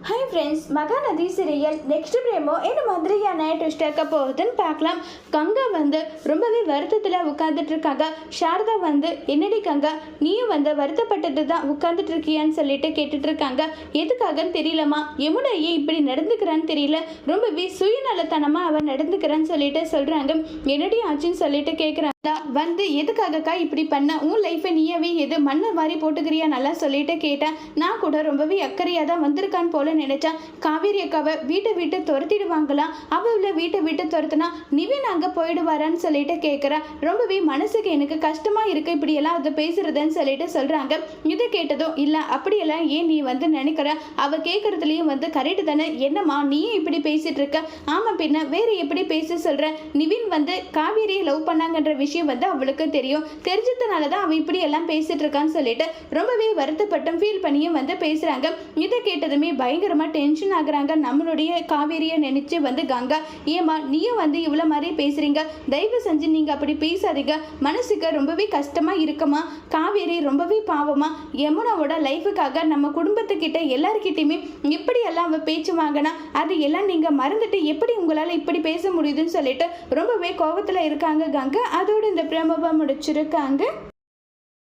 Hi friends, Mahanadi serial next பிரேமோ என்ன மாதிரியான twist இருக்க போகுதுன்னு பார்க்கலாம். கங்கா ரொம்பவே வருத்தத்தில் உட்காந்துட்டு இருக்காங்க. சாரதா என்னடி கங்கா, நீயும் வருத்தப்பட்டுட்டு தான் உட்காந்துட்டு இருக்கியான்னு சொல்லிட்டு கேட்டுட்டு இருக்காங்க. எதுக்காகன்னு தெரியலம்மா, யமுனா ஏன் இப்படி நடந்துக்கிறான்னு தெரியல, ரொம்பவே சுயநலத்தனமாக அவன் நடந்துக்கிறான்னு சொல்லிட்டு சொல்கிறாங்க. என்னடி ஆச்சுன்னு சொல்லிட்டு கேட்குறாங்க. எதுக்காகக்கா இப்படி பண்ண, உன் லைஃப்பை நீயவே எது மண்ணை வாரி போட்டுக்கிறியா நல்லா சொல்லிட்டு கேட்டேன். நான் கூட ரொம்பவே அக்கறையாக தான் வந்திருக்கான்னு போல நினைச்சேன். காவேரி அக்காவை வீட்டை விட்டு துரத்திடுவாங்களாம். அவளை வீட்டை விட்டு துரத்துனா நிவின் அங்கே போயிடுவாரான்னு சொல்லிட்டு கேட்குறேன். ரொம்பவே மனசுக்கு எனக்கு கஷ்டமாக இருக்கு இப்படியெல்லாம் அது பேசுறதுன்னு சொல்லிட்டு சொல்கிறாங்க. இதை கேட்டதும் இல்லை அப்படியெல்லாம் ஏன் நீ நினைக்கிற, அவள் கேட்குறதுலையும் கரெக்டு தானே, என்னம்மா நீயும் இப்படி பேசிட்டு இருக்க, ஆமாம் பின்ன வேறு எப்படி பேச சொல்கிற, நிவின் காவேரியை லவ் பண்ணாங்கன்ற விஷயம் அவளுக்கு தெரியும், தெரிஞ்சதுனால தான் அவன் இப்படி எல்லாம் பேசிட்டு இருக்கான்னு சொல்லிட்டு ரொம்பவே வருத்தப்பட்டும் ஃபீல் பண்ணியும் பேசுறாங்க. இதை கேட்டதுமே பயங்கரமா டென்ஷன் ஆகுறாங்க நம்மளுடைய காவேரியை நினைச்சு கங்கா, ஏமா நீயும் இவ்வளோ மாதிரி பேசுறீங்க, தயவு செஞ்சு நீங்க அப்படி பேசாதீங்க, மனசுக்கு ரொம்பவே கஷ்டமா இருக்குமா, காவேரி ரொம்பவே பாவமா, யமுனாவோட லைஃபுக்காக நம்ம குடும்பத்துக்கிட்ட எல்லாருக்கிட்டையுமே இப்படி எல்லாம் அவ பேச்சு வாங்கினா அது எல்லாம் நீங்க மறந்துட்டு எப்படி உங்களால இப்படி பேச முடியுதுன்னு சொல்லிட்டு ரொம்பவே கோபத்துல இருக்காங்க கங்கா. அதோட இந்த பிரமபா முடிச்சிருக்காங்க.